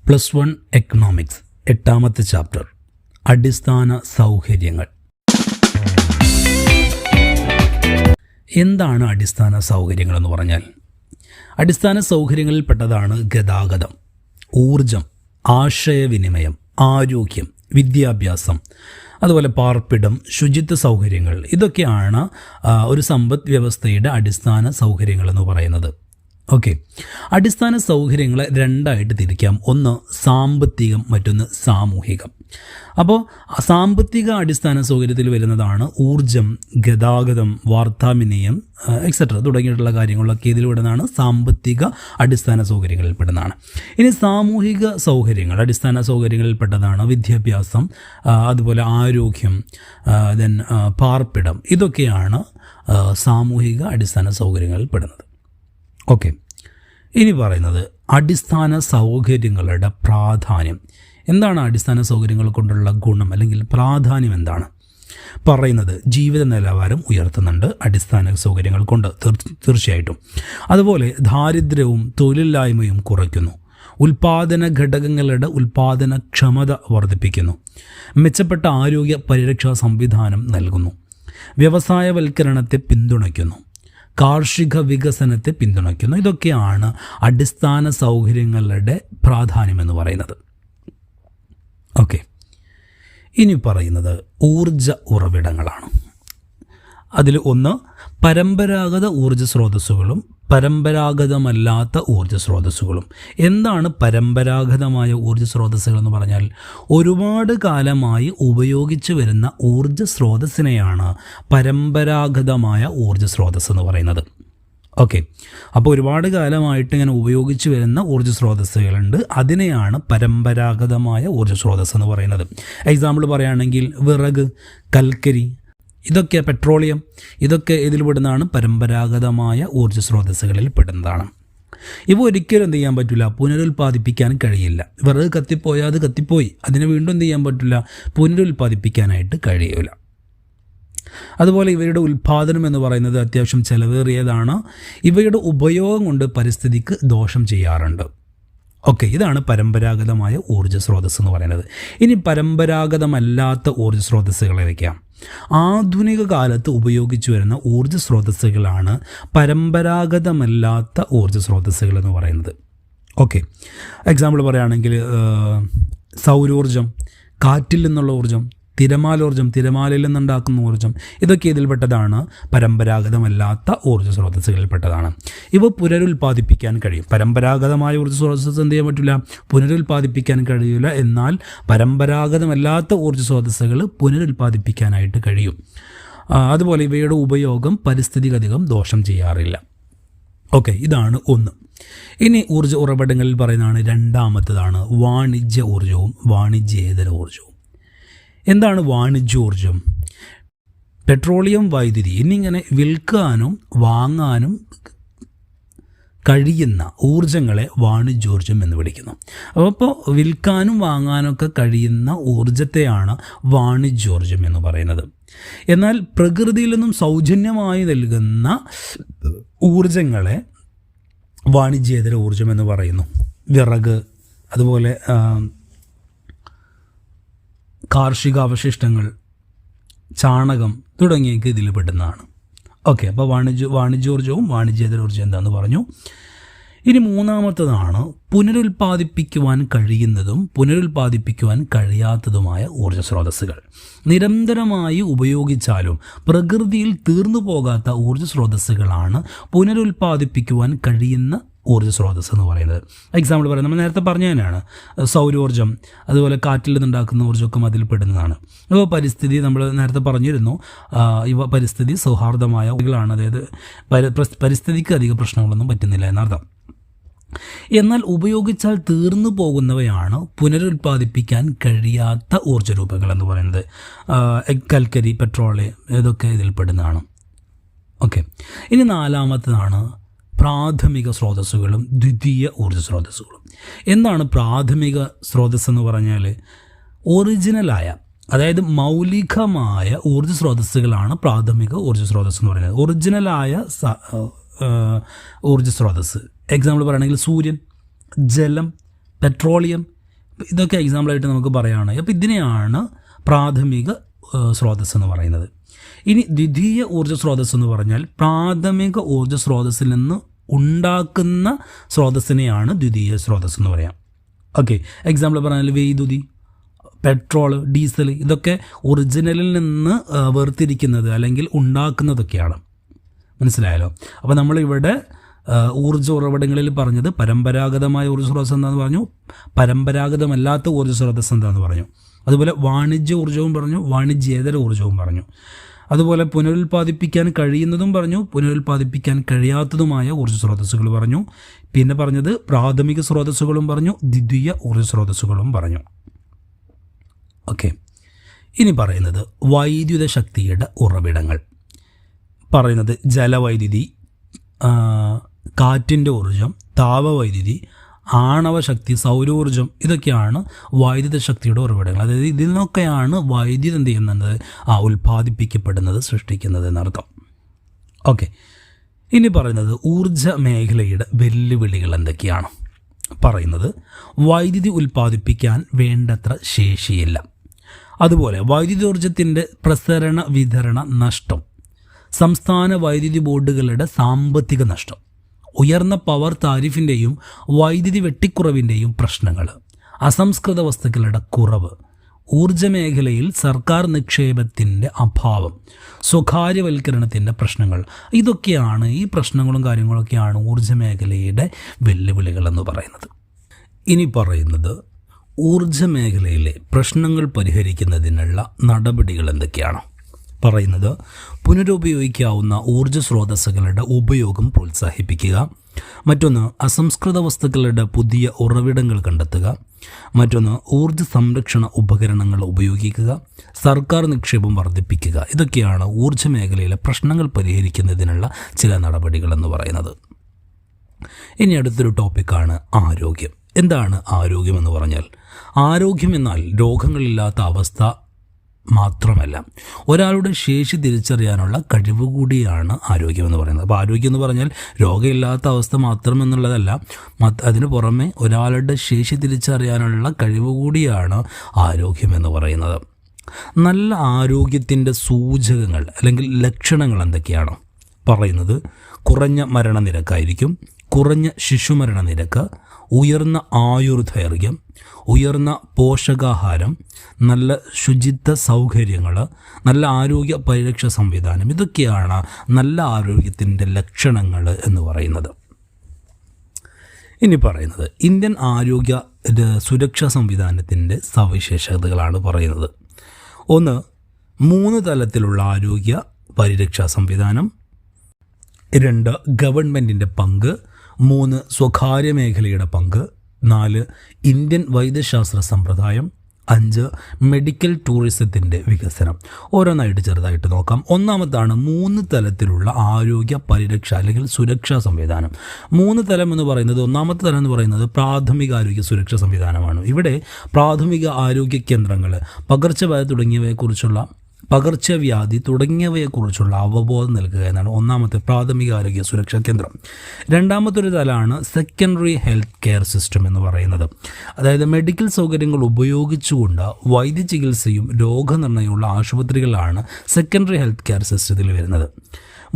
+1 economics 8ാമത്തെ chapter അടിസ്ഥാന സൗകര്യങ്ങൾ. എന്താണ് അടിസ്ഥാന സൗകര്യങ്ങളെന്ന് പറഞ്ഞാൽ? അടിസ്ഥാന സൗകര്യങ്ങളിൽപ്പെട്ടതാണ് ഗതാഗതം, ഊർജം, ആശയവിനിമയം, ആരോഗ്യം, വിദ്യാഭ്യാസം, അതുപോലെ പാർപ്പിടം, ശുചിത്വ സൗകര്യങ്ങൾ. ഇതൊക്കെയാണ് ഒരു സമ്പദ് വ്യവസ്ഥയുടെ അടിസ്ഥാന സൗകര്യങ്ങളെന്ന് പറയുന്നത്. ഓക്കെ, അടിസ്ഥാന സൗകര്യങ്ങളെ രണ്ടായിട്ട് തിരിക്കാം. ഒന്ന് സാമ്പത്തികം, മറ്റൊന്ന് സാമൂഹികം. അപ്പോൾ സാമ്പത്തിക അടിസ്ഥാന സൗകര്യത്തിൽ വരുന്നതാണ് ഊർജം, ഗതാഗതം, വാർത്താവിനിമയം എക്സെട്ര തുടങ്ങിയിട്ടുള്ള കാര്യങ്ങളൊക്കെ ഇതിൽ പെടുന്നതാണ് സാമ്പത്തിക അടിസ്ഥാന സൗകര്യങ്ങളിൽ പെടുന്നതാണ്. ഇനി സാമൂഹിക സൗകര്യങ്ങൾ അടിസ്ഥാന സൗകര്യങ്ങളിൽ പെട്ടതാണ് വിദ്യാഭ്യാസം, അതുപോലെ ആരോഗ്യം, പാർപ്പിടം. ഇതൊക്കെയാണ് സാമൂഹിക അടിസ്ഥാന സൗകര്യങ്ങളിൽ പെടുന്നത്. ഓക്കെ, ഇനി പറയുന്നത് അടിസ്ഥാന സൗകര്യങ്ങളുടെ പ്രാധാന്യം. എന്താണ് അടിസ്ഥാന സൗകര്യങ്ങൾ കൊണ്ടുള്ള ഗുണം അല്ലെങ്കിൽ പ്രാധാന്യം എന്താണ് പറയുന്നത്? ജീവിത നിലവാരം ഉയർത്തുന്നുണ്ട് അടിസ്ഥാന സൗകര്യങ്ങൾ കൊണ്ട്, തീർച്ചയായിട്ടും. അതുപോലെ ദാരിദ്ര്യവും തൊഴിലില്ലായ്മയും കുറയ്ക്കുന്നു, ഉൽപാദന ഘടകങ്ങളുടെ ഉൽപാദനക്ഷമത വർദ്ധിപ്പിക്കുന്നു, മെച്ചപ്പെട്ട ആരോഗ്യ പരിരക്ഷാ സംവിധാനം നൽകുന്നു, വ്യവസായവൽക്കരണത്തെ പിന്തുണയ്ക്കുന്നു, കാർഷിക വികസനത്തെ പിന്തുണയ്ക്കുന്നു. ഇതൊക്കെയാണ് അടിസ്ഥാന സൗകര്യങ്ങളുടെ പ്രാധാന്യമെന്ന് പറയുന്നത്. ഓക്കെ, ഇനി പറയുന്നത് ഊർജ ഉറവിടങ്ങളാണ്. അതിൽ ഒന്ന് പരമ്പരാഗത ഊർജ സ്രോതസ്സുകളും പരമ്പരാഗതമല്ലാത്ത ഊർജ സ്രോതസ്സുകളും. എന്താണ് പരമ്പരാഗതമായ ഊർജ സ്രോതസ്സുകൾ എന്ന് പറഞ്ഞാൽ? ഒരുപാട് കാലമായി ഉപയോഗിച്ചു വരുന്ന ഊർജ സ്രോതസ്സിനെയാണ് പരമ്പരാഗതമായ ഊർജ സ്രോതസ്സ് എന്ന് പറയുന്നത്. ഓക്കെ, അപ്പോൾ ഒരുപാട് കാലമായിട്ട് ഇങ്ങനെ ഉപയോഗിച്ചു വരുന്ന ഊർജ്ജ സ്രോതസ്സുകളുണ്ട്, അതിനെയാണ് പരമ്പരാഗതമായ ഊർജ്ജ സ്രോതസ്സ് എന്ന് പറയുന്നത്. എക്സാമ്പിൾ പറയുകയാണെങ്കിൽ വിറക്, കൽക്കരി, ഇതൊക്കെ പെട്രോളിയം, ഇതൊക്കെ ഇതിൽ പെടുന്നതാണ് പരമ്പരാഗതമായ ഊർജ്ജ സ്രോതസ്സുകളിൽ പെടുന്നതാണ്. ഇവ ഒരിക്കലും എന്ത് ചെയ്യാൻ പറ്റില്ല, പുനരുൽപ്പാദിപ്പിക്കാൻ കഴിയില്ല. വിറക് കത്തിപ്പോയാൽ അത് കത്തിപ്പോയി, അതിനെ വീണ്ടും എന്ത് ചെയ്യാൻ പറ്റില്ല, പുനരുൽപ്പാദിപ്പിക്കാനായിട്ട് കഴിയില്ല. അതുപോലെ ഇവയുടെ ഉൽപ്പാദനം എന്ന് പറയുന്നത് അത്യാവശ്യം ചെലവേറിയതാണ്. ഇവയുടെ ഉപയോഗം കൊണ്ട് പരിസ്ഥിതിക്ക് ദോഷം ചെയ്യാറുണ്ട്. ഓക്കെ, ഇതാണ് പരമ്പരാഗതമായ ഊർജ്ജ സ്രോതസ്സ് എന്ന് പറയുന്നത്. ഇനി പരമ്പരാഗതമല്ലാത്ത ഊർജ്ജ സ്രോതസ്സുകൾ ഏതൊക്കെയാണ്? ആധുനിക കാലത്ത് ഉപയോഗിച്ചു വരുന്ന ഊർജ്ജ സ്രോതസ്സുകളാണ് പരമ്പരാഗതമല്ലാത്ത ഊർജ്ജ സ്രോതസ്സുകൾ എന്ന് പറയുന്നത്. ഓക്കെ, എക്സാമ്പിൾ പറയുകയാണെങ്കിൽ സൗരോർജം, കാറ്റിൽ നിന്നുള്ള ഊർജ്ജം, തിരമാലോർജ്ജം, തിരമാലയിൽ നിന്നുണ്ടാക്കുന്ന ഊർജ്ജം, ഇതൊക്കെ ഇതിൽപ്പെട്ടതാണ് പരമ്പരാഗതമല്ലാത്ത ഊർജ്ജ സ്രോതസ്സുകളിൽപ്പെട്ടതാണ്. ഇവ പുനരുൽപ്പാദിപ്പിക്കാൻ കഴിയും. പരമ്പരാഗതമായ ഊർജ്ജ സ്രോതസ്സ് എന്ത് ചെയ്യാൻ പറ്റില്ല, പുനരുൽപ്പാദിപ്പിക്കാൻ കഴിയില്ല. എന്നാൽ പരമ്പരാഗതമല്ലാത്ത ഊർജ്ജ സ്രോതസ്സുകൾ പുനരുൽപ്പാദിപ്പിക്കാനായിട്ട് കഴിയും. അതുപോലെ ഇവയുടെ ഉപയോഗം പരിസ്ഥിതിക്കധികം ദോഷം ചെയ്യാറില്ല. ഓക്കെ, ഇതാണ് ഒന്ന്. ഇനി ഊർജ്ജ ഉറവിടങ്ങളിൽ പറയുന്നതാണ് രണ്ടാമത്തേതാണ് വാണിജ്യ ഊർജ്ജവും വാണിജ്യേതര ഊർജ്ജവും. എന്താണ് വാണിജ്യോർജ്ജം? പെട്രോളിയം, വൈദ്യുതി എന്നിങ്ങനെ വിൽക്കാനും വാങ്ങാനും കഴിയുന്ന ഊർജ്ജങ്ങളെ വാണിജ്യോർജ്ജം എന്ന് വിളിക്കുന്നു. അപ്പോൾ വിൽക്കാനും വാങ്ങാനൊക്കെ കഴിയുന്ന ഊർജ്ജത്തെയാണ് വാണിജ്യോർജ്ജം എന്ന് പറയുന്നത്. എന്നാൽ പ്രകൃതിയിൽ നിന്നും സൗജന്യമായി നൽകുന്ന ഊർജ്ജങ്ങളെ വാണിജ്യേതര ഊർജ്ജം എന്ന് പറയുന്നു. വിറക്, അതുപോലെ കാർഷിക അവശിഷ്ടങ്ങൾ, ചാണകം തുടങ്ങിയൊക്കെ ഇതിൽ പെടുന്നതാണ്. ഓക്കെ, അപ്പോൾ വാണിജ്യോർജ്ജവും വാണിജ്യേതര ഊർജ്ജം എന്താണെന്ന് പറഞ്ഞു. ഇനി മൂന്നാമത്തതാണ് പുനരുൽപ്പാദിപ്പിക്കുവാൻ കഴിയുന്നതും പുനരുൽപ്പാദിപ്പിക്കുവാൻ കഴിയാത്തതുമായ ഊർജ്ജ സ്രോതസ്സുകൾ. നിരന്തരമായി ഉപയോഗിച്ചാലും പ്രകൃതിയിൽ തീർന്നു പോകാത്ത ഊർജ്ജ സ്രോതസ്സുകളാണ് പുനരുൽപ്പാദിപ്പിക്കുവാൻ കഴിയുന്ന ഊർജ്ജ സ്രോതസ്സ് എന്ന് പറയുന്നത്. എക്സാമ്പിൾ പറയാം, നമ്മൾ നേരത്തെ പറഞ്ഞ തന്നെയാണ് സൗരോർജ്ജം, അതുപോലെ കാറ്റിൽ നിന്നുണ്ടാക്കുന്ന ഊർജ്ജമൊക്കെ അതിൽ പെടുന്നതാണ്. അപ്പോൾ പരിസ്ഥിതി നമ്മൾ നേരത്തെ പറഞ്ഞിരുന്നു, ഇവ പരിസ്ഥിതി സൗഹാർദ്ദമായ ഊർജ്ജങ്ങളാണ്. അതായത് പരിസ്ഥിതിക്ക് അധിക പ്രശ്നങ്ങളൊന്നും പറ്റുന്നില്ല എന്നർത്ഥം. എന്നാൽ ഉപയോഗിച്ചാൽ തീർന്നു പോകുന്നവയാണ് പുനരുൽപ്പാദിപ്പിക്കാൻ കഴിയാത്ത ഊർജ്ജ രൂപങ്ങൾ എന്ന് പറയുന്നത്. കൽക്കരി, പെട്രോള്, ഇതൊക്കെ ഇതിൽ പെടുന്നതാണ്. ഓക്കെ, ഇനി നാലാമത്തതാണ് പ്രാഥമിക സ്രോതസ്സുകളും ദ്വിതീയ ഊർജ്ജ സ്രോതസ്സുകളും. എന്താണ് പ്രാഥമിക സ്രോതസ്സ് എന്ന് പറഞ്ഞാൽ? ഒറിജിനലായ, അതായത് മൗലികമായ ഊർജ്ജ സ്രോതസ്സുകളാണ് പ്രാഥമിക ഊർജ്ജ സ്രോതസ്സ് എന്ന് പറയുന്നത്. ഒറിജിനലായ ഊർജ്ജ സ്രോതസ്സ് എക്സാമ്പിൾ പറയുകയാണെങ്കിൽ സൂര്യൻ, ജലം, പെട്രോളിയം, ഇതൊക്കെ എക്സാമ്പിളായിട്ട് നമുക്ക് പറയുകയാണ്. അപ്പോൾ ഇതിനെയാണ് പ്രാഥമിക സ്രോതസ്സ് എന്ന് പറയുന്നത്. ഇനി ദ്വിതീയ ഊർജ്ജ സ്രോതസ്സ് എന്ന് പറഞ്ഞാൽ പ്രാഥമിക ഊർജ്ജ സ്രോതസ്സിൽ നിന്ന് ഉണ്ടാക്കുന്ന സ്രോതസ്സിനെയാണ് ദ്വിതീയ സ്രോതസ്സ് എന്ന് പറയാം. ഓക്കെ, എക്സാമ്പിൾ പറഞ്ഞാൽ വൈദ്യുതി, പെട്രോൾ, ഡീസൽ, ഇതൊക്കെ ഒറിജിനലിൽ നിന്ന് വേർതിരിക്കുന്നത് അല്ലെങ്കിൽ ഉണ്ടാക്കുന്നതൊക്കെയാണ്. മനസ്സിലായല്ലോ? അപ്പോൾ നമ്മളിവിടെ ഊർജ്ജ ഉറവിടങ്ങളിൽ പറഞ്ഞത് പരമ്പരാഗതമായ ഊർജ്ജ സ്രോതസ്സ് എന്താണെന്ന് പറഞ്ഞു, പരമ്പരാഗതമല്ലാത്ത ഊർജ്ജ സ്രോതസ്സ് എന്താണെന്ന് പറഞ്ഞു. അതുപോലെ വാണിജ്യ ഊർജ്ജവും പറഞ്ഞു, വാണിജ്യേതര ഊർജ്ജവും പറഞ്ഞു. അതുപോലെ പുനരുൽപ്പാദിപ്പിക്കാൻ കഴിയുന്നതും പറഞ്ഞു, പുനരുൽപ്പാദിപ്പിക്കാൻ കഴിയാത്തതുമായ ഊർജ്ജ സ്രോതസ്സുകൾ പറഞ്ഞു. പിന്നെ പറഞ്ഞത് പ്രാഥമിക സ്രോതസ്സുകളും പറഞ്ഞു, ദ്വിതീയ ഊർജ്ജ സ്രോതസ്സുകളും പറഞ്ഞു. ഓക്കെ, ഇനി പറയുന്നത് വൈദ്യുത ശക്തിയുടെ ഉറവിടങ്ങൾ. പറയുന്നത് ജലവൈദ്യുതി, കാറ്റിൻ്റെ ഊർജ്ജം, താപവൈദ്യുതി, ആണവശക്തി, സൗരോർജ്ജം, ഇതൊക്കെയാണ് വൈദ്യുത ശക്തിയുടെ ഉറവിടങ്ങൾ. അതായത് ഇതിൽ നിന്നൊക്കെയാണ് വൈദ്യുതി എന്ത് ചെയ്യുന്നത്, ഉൽപ്പാദിപ്പിക്കപ്പെടുന്നത്, സൃഷ്ടിക്കുന്നത് എന്നർത്ഥം. ഓക്കെ, ഇനി പറയുന്നത് ഊർജ്ജ മേഖലയുടെ വെല്ലുവിളികൾ എന്തൊക്കെയാണ്. പറയുന്നത് വൈദ്യുതി ഉൽപ്പാദിപ്പിക്കാൻ വേണ്ടത്ര ശേഷിയില്ല. അതുപോലെ വൈദ്യുതോർജ്ജത്തിൻ്റെ പ്രസരണ വിതരണ നഷ്ടം, സംസ്ഥാന വൈദ്യുതി ബോർഡുകളുടെ സാമ്പത്തിക നഷ്ടം, ഉയർന്ന പവർ താരിഫിൻ്റെയും വൈദ്യുതി വെട്ടിക്കുറവിൻ്റെയും പ്രശ്നങ്ങൾ, അസംസ്കൃത വസ്തുക്കളുടെ കുറവ്, ഊർജ്ജ മേഖലയിൽ സർക്കാർ നിക്ഷേപത്തിൻ്റെ അഭാവം, സ്വകാര്യവൽക്കരണത്തിൻ്റെ പ്രശ്നങ്ങൾ, ഇതൊക്കെയാണ്, ഈ പ്രശ്നങ്ങളും കാര്യങ്ങളൊക്കെയാണ് ഊർജ്ജ മേഖലയുടെ വെല്ലുവിളികളെന്ന് പറയുന്നത്. ഇനി പറയുന്നത് ഊർജ്ജ മേഖലയിലെ പ്രശ്നങ്ങൾ പരിഹരിക്കുന്നതിനുള്ള നടപടികൾ എന്തൊക്കെയാണ്. പറയുന്നത് പുനരുപയോഗിക്കാവുന്ന ഊർജ്ജ സ്രോതസ്സുകളുടെ ഉപയോഗം പ്രോത്സാഹിപ്പിക്കുക. മറ്റൊന്ന് അസംസ്കൃത വസ്തുക്കളുടെ പുതിയ ഉറവിടങ്ങൾ കണ്ടെത്തുക. മറ്റൊന്ന് ഊർജ്ജ സംരക്ഷണ ഉപകരണങ്ങൾ ഉപയോഗിക്കുക. സർക്കാർ നിക്ഷേപം വർദ്ധിപ്പിക്കുക. ഇതൊക്കെയാണ് ഊർജ്ജ മേഖലയിലെ പ്രശ്നങ്ങൾ പരിഹരിക്കുന്നതിനുള്ള ചില നടപടികൾ എന്ന് പറയുന്നത്. ഇനി അടുത്തൊരു ടോപ്പിക്കാണ് ആരോഗ്യം. എന്താണ് ആരോഗ്യം എന്ന് പറഞ്ഞാൽ? ആരോഗ്യം എന്നാൽ രോഗങ്ങളില്ലാത്ത അവസ്ഥ മാത്രമല്ല, ഒരാളുടെ ശേഷി തിരിച്ചറിയാനുള്ള കഴിവ് കൂടിയാണ് ആരോഗ്യം എന്ന് പറയുന്നത്. അപ്പോൾ ആരോഗ്യം എന്ന് പറഞ്ഞാൽ രോഗമില്ലാത്ത അവസ്ഥ മാത്രം എന്നുള്ളതല്ല, അതിന് പുറമെ ഒരാളുടെ ശേഷി തിരിച്ചറിയാനുള്ള കഴിവ് കൂടിയാണ് ആരോഗ്യം എന്ന് പറയുന്നത്. നല്ല ആരോഗ്യത്തിൻ്റെ സൂചകങ്ങൾ അല്ലെങ്കിൽ ലക്ഷണങ്ങൾ എന്തൊക്കെയാണ്? പറയുന്നത് കുറഞ്ഞ മരണനിരക്കായിരിക്കും, കുറഞ്ഞ ശിശുമരണ നിരക്ക്, ഉയർന്ന ആയുർദൈർഘ്യം, ഉയർന്ന പോഷകാഹാരം, നല്ല ശുചിത്വ സൗകര്യങ്ങൾ, നല്ല ആരോഗ്യ പരിരക്ഷ സംവിധാനം, ഇതൊക്കെയാണ് നല്ല ആരോഗ്യത്തിൻ്റെ ലക്ഷണങ്ങൾ എന്ന് പറയുന്നത്. ഇനി പറയുന്നത് ഇന്ത്യൻ ആരോഗ്യ സുരക്ഷാ സംവിധാനത്തിൻ്റെ സവിശേഷതകളാണ് പറയുന്നത്. ഒന്ന്, 3 തലത്തിലുള്ള ആരോഗ്യ പരിരക്ഷാ സംവിധാനം. 2, ഗവൺമെൻറ്റിൻ്റെ പങ്ക്. 3, സ്വകാര്യ മേഖലയുടെ പങ്ക്. 4, ഇന്ത്യൻ വൈദ്യശാസ്ത്ര സമ്പ്രദായം. 5, മെഡിക്കൽ ടൂറിസത്തിൻ്റെ വികസനം. ഓരോന്നായിട്ട് ചെറുതായിട്ട് നോക്കാം. ഒന്നാമത്താണ് 3 തലത്തിലുള്ള ആരോഗ്യ പരിരക്ഷ അല്ലെങ്കിൽ സുരക്ഷാ സംവിധാനം. 3 തലം എന്ന് പറയുന്നത്, ഒന്നാമത്തെ തലം എന്ന് പറയുന്നത് പ്രാഥമിക ആരോഗ്യ സുരക്ഷാ സംവിധാനമാണ്. ഇവിടെ പ്രാഥമിക ആരോഗ്യ കേന്ദ്രങ്ങൾ, പകർച്ചവ്യാധി തുടങ്ങിയവയെക്കുറിച്ചുള്ള അവബോധം നൽകുക എന്നാണ് ഒന്നാമത്തെ പ്രാഥമിക ആരോഗ്യ സുരക്ഷാ കേന്ദ്രം. രണ്ടാമത്തൊരു തലമാണ് സെക്കൻഡറി ഹെൽത്ത് കെയർ സിസ്റ്റം എന്ന് പറയുന്നത്. അതായത് മെഡിക്കൽ സൗകര്യങ്ങൾ ഉപയോഗിച്ചുകൊണ്ട് വൈദ്യ ചികിത്സയും രോഗനിർണയമുള്ള ആശുപത്രികളാണ് സെക്കൻഡറി ഹെൽത്ത് കെയർ സിസ്റ്റത്തിൽ വരുന്നത്.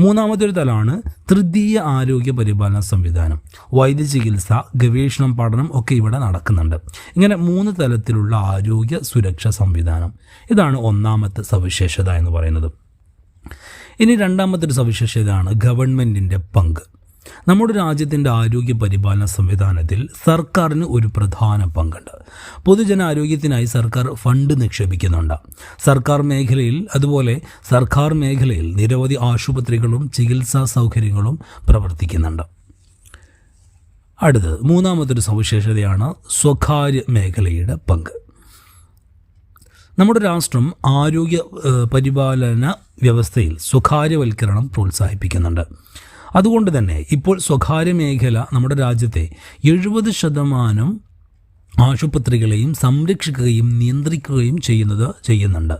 മൂന്നാമത്തൊരു തലമാണ് തൃതീയ ആരോഗ്യ പരിപാലന സംവിധാനം. വൈദ്യ ചികിത്സ, ഗവേഷണം, പഠനം ഒക്കെ ഇവിടെ നടക്കുന്നുണ്ട്. ഇങ്ങനെ 3 തലത്തിലുള്ള ആരോഗ്യ സുരക്ഷാ സംവിധാനം. ഇതാണ് ഒന്നാമത്തെ സവിശേഷത എന്ന് പറയുന്നത്. ഇനി രണ്ടാമത്തെ സവിശേഷതയാണ് ഗവൺമെൻറ്റിൻ്റെ പങ്ക്. നമ്മുടെ രാജ്യത്തിൻ്റെ ആരോഗ്യ പരിപാലന സംവിധാനത്തിൽ സർക്കാരിന് ഒരു പ്രധാന പങ്കുണ്ട്. പൊതുജനാരോഗ്യത്തിനായി സർക്കാർ ഫണ്ട് നിക്ഷേപിക്കുന്നുണ്ട്. സർക്കാർ മേഖലയിൽ നിരവധി ആശുപത്രികളും ചികിത്സാ സൗകര്യങ്ങളും പ്രവർത്തിക്കുന്നുണ്ട്. അടുത്തത് മൂന്നാമതൊരു സവിശേഷതയാണ് സ്വകാര്യ മേഖലയുടെ പങ്ക്. നമ്മുടെ രാഷ്ട്രം ആരോഗ്യ പരിപാലന വ്യവസ്ഥയിൽ സ്വകാര്യവൽക്കരണം പ്രോത്സാഹിപ്പിക്കുന്നുണ്ട്. അതുകൊണ്ട് തന്നെ ഇപ്പോൾ സ്വകാര്യ മേഖല നമ്മുടെ രാജ്യത്തെ 70% ആശുപത്രികളെയും സംരക്ഷിക്കുകയും നിയന്ത്രിക്കുകയും ചെയ്യുന്നുണ്ട്.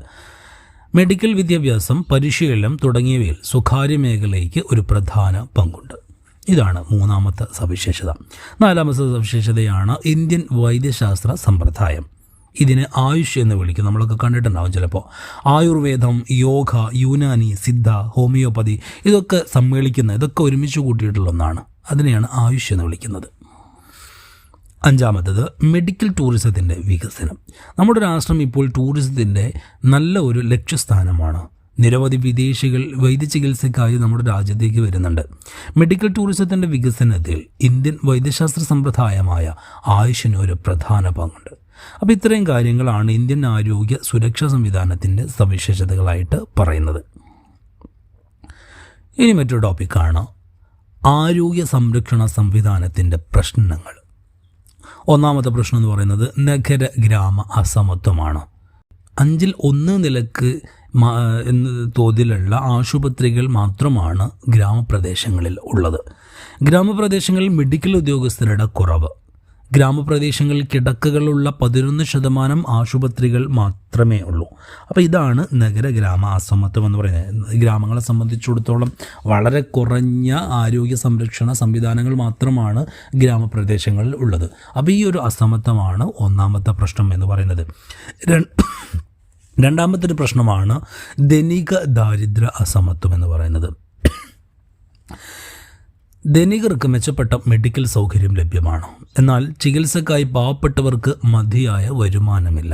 മെഡിക്കൽ വിദ്യാഭ്യാസം, പരിശീലനം തുടങ്ങിയവയിൽ സ്വകാര്യ മേഖലയ്ക്ക് ഒരു പ്രധാന പങ്കുണ്ട്. ഇതാണ് മൂന്നാമത്തെ സവിശേഷത. നാലാമത്തെ സവിശേഷതയാണ് ഇന്ത്യൻ വൈദ്യശാസ്ത്ര സമ്പ്രദായം. ഇതിനെ ആയുഷ് എന്ന് വിളിക്കും. നമ്മളൊക്കെ കണ്ടിട്ടുണ്ടാവും ചിലപ്പോൾ. ആയുർവേദം, യോഗ, യുനാനി, സിദ്ധ, ഹോമിയോപ്പതി ഇതൊക്കെ സമ്മേളിക്കുന്ന, ഇതൊക്കെ ഒരുമിച്ച് കൂട്ടിയിട്ടുള്ള ഒന്നാണ്. അതിനെയാണ് ആയുഷ് എന്ന് വിളിക്കുന്നത്. അഞ്ചാമത്തത് മെഡിക്കൽ ടൂറിസത്തിൻ്റെ വികസനം. നമ്മുടെ രാഷ്ട്രം ഇപ്പോൾ ടൂറിസത്തിൻ്റെ നല്ല ഒരു ലക്ഷ്യസ്ഥാനമാണ്. നിരവധി വിദേശികൾ വൈദ്യചികിത്സയ്ക്കായി നമ്മുടെ രാജ്യത്തേക്ക് വരുന്നുണ്ട്. മെഡിക്കൽ ടൂറിസത്തിൻ്റെ വികസനത്തിൽ ഇന്ത്യൻ വൈദ്യശാസ്ത്ര സമ്പ്രദായമായ ആയുഷിന് ഒരു പ്രധാന പങ്കുണ്ട്. അപ്പോൾ ഇത്രയും കാര്യങ്ങളാണ് ഇന്ത്യൻ ആരോഗ്യ സുരക്ഷാ സംവിധാനത്തിൻ്റെ സവിശേഷതകളായിട്ട് പറയുന്നത്. ഇനി മറ്റൊരു ടോപ്പിക്കാണ് ആരോഗ്യ സംരക്ഷണ സംവിധാനത്തിൻ്റെ പ്രശ്നങ്ങൾ. ഒന്നാമത്തെ പ്രശ്നം എന്ന് പറയുന്നത് നഗര ഗ്രാമ അസമത്വമാണ്. 5ൽ 1 നിലക്ക് എന്ന തോതിലുള്ള ആശുപത്രികൾ മാത്രമാണ് ഗ്രാമപ്രദേശങ്ങളിൽ ഉള്ളത്. ഗ്രാമപ്രദേശങ്ങളിൽ മെഡിക്കൽ ഉദ്യോഗസ്ഥരുടെ കുറവ്. ഗ്രാമപ്രദേശങ്ങളിൽ കിടക്കകളുള്ള 11% ആശുപത്രികൾ മാത്രമേ ഉള്ളൂ. അപ്പോൾ ഇതാണ് നഗര ഗ്രാമ അസമത്വം എന്ന് പറയുന്നത്. ഗ്രാമങ്ങളെ സംബന്ധിച്ചിടത്തോളം വളരെ കുറഞ്ഞ ആരോഗ്യ സംരക്ഷണ സംവിധാനങ്ങൾ മാത്രമാണ് ഗ്രാമപ്രദേശങ്ങളിൽ ഉള്ളത്. അപ്പോൾ ഈ ഒരു അസമത്വമാണ് ഒന്നാമത്തെ പ്രശ്നം എന്ന് പറയുന്നത്. രണ്ടാമത്തെ ഒരു പ്രശ്നമാണ് ധനിക ദാരിദ്ര്യ അസമത്വം എന്ന് പറയുന്നത്. ധനികർക്ക് മെച്ചപ്പെട്ട മെഡിക്കൽ സൗകര്യം ലഭ്യമാണ്, എന്നാൽ ചികിത്സക്കായി പാവപ്പെട്ടവർക്ക് മതിയായ വരുമാനമില്ല.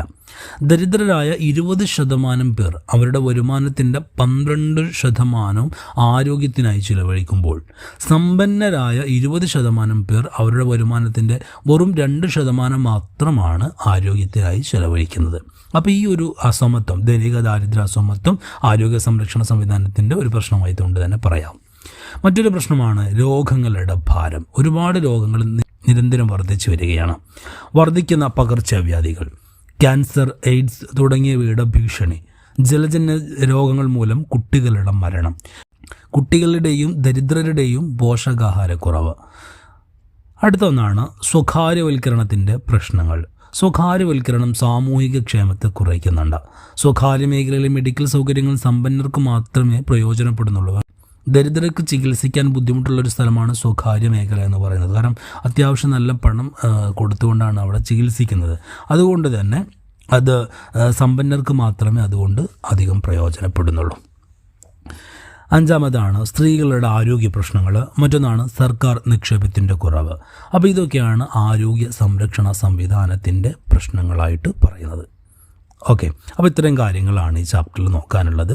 ദരിദ്രരായ 20% പേർ അവരുടെ വരുമാനത്തിൻ്റെ 12% ആരോഗ്യത്തിനായി ചിലവഴിക്കുമ്പോൾ സമ്പന്നരായ 20% പേർ അവരുടെ വരുമാനത്തിൻ്റെ വെറും 2% മാത്രമാണ് ആരോഗ്യത്തിനായി ചിലവഴിക്കുന്നത്. അപ്പോൾ ഈ ഒരു അസമത്വം, ധനിക ദാരിദ്ര്യ അസമത്വം ആരോഗ്യ സംരക്ഷണ സംവിധാനത്തിൻ്റെ ഒരു പ്രശ്നമായതുകൊണ്ട് തന്നെ പറയാം. മറ്റൊരു പ്രശ്നമാണ് രോഗങ്ങളുടെ ഭാരം. ഒരുപാട് രോഗങ്ങൾ നിരന്തരം വർദ്ധിച്ചു വരികയാണ്. വർദ്ധിക്കുന്ന പകർച്ചവ്യാധികൾ, ക്യാൻസർ, എയ്ഡ്സ് തുടങ്ങിയവയുടെ ഭീഷണി, ജലജന്യ രോഗങ്ങൾ മൂലം കുട്ടികളുടെ മരണം, കുട്ടികളുടെയും ദരിദ്രരുടെയും പോഷകാഹാരക്കുറവ്. അടുത്ത ഒന്നാണ് സ്വകാര്യവൽക്കരണത്തിൻ്റെ പ്രശ്നങ്ങൾ. സ്വകാര്യവൽക്കരണം സാമൂഹിക ക്ഷേമത്തെ കുറയ്ക്കുന്നുണ്ട്. സ്വകാര്യ മേഖലയിലെ മെഡിക്കൽ സൗകര്യങ്ങൾ സമ്പന്നർക്ക് മാത്രമേ പ്രയോജനപ്പെടുന്നുള്ളൂ. ദരിദ്രർക്ക് ചികിത്സിക്കാൻ ബുദ്ധിമുട്ടുള്ളൊരു സ്ഥലമാണ് സ്വകാര്യ മേഖല എന്ന് പറയുന്നത്. കാരണം അത്യാവശ്യം നല്ല പണം കൊടുത്തുകൊണ്ടാണ് അവിടെ ചികിത്സിക്കുന്നത്. അതുകൊണ്ട് തന്നെ അത് സമ്പന്നർക്ക് മാത്രമേ അതുകൊണ്ട് അധികം പ്രയോജനപ്പെടുന്നുള്ളൂ. അഞ്ചാമതാണ് സ്ത്രീകളുടെ ആരോഗ്യ പ്രശ്നങ്ങൾ. മറ്റൊന്നാണ് സർക്കാർ നിക്ഷേപത്തിൻ്റെ കുറവ്. അപ്പോൾ ഇതൊക്കെയാണ് ആരോഗ്യ സംരക്ഷണ സംവിധാനത്തിൻ്റെ പ്രശ്നങ്ങളായിട്ട് പറയുന്നത്. ഓക്കെ, അപ്പോൾ ഇത്രയും കാര്യങ്ങളാണ് ഈ ചാപ്റ്ററിൽ നോക്കാനുള്ളത്.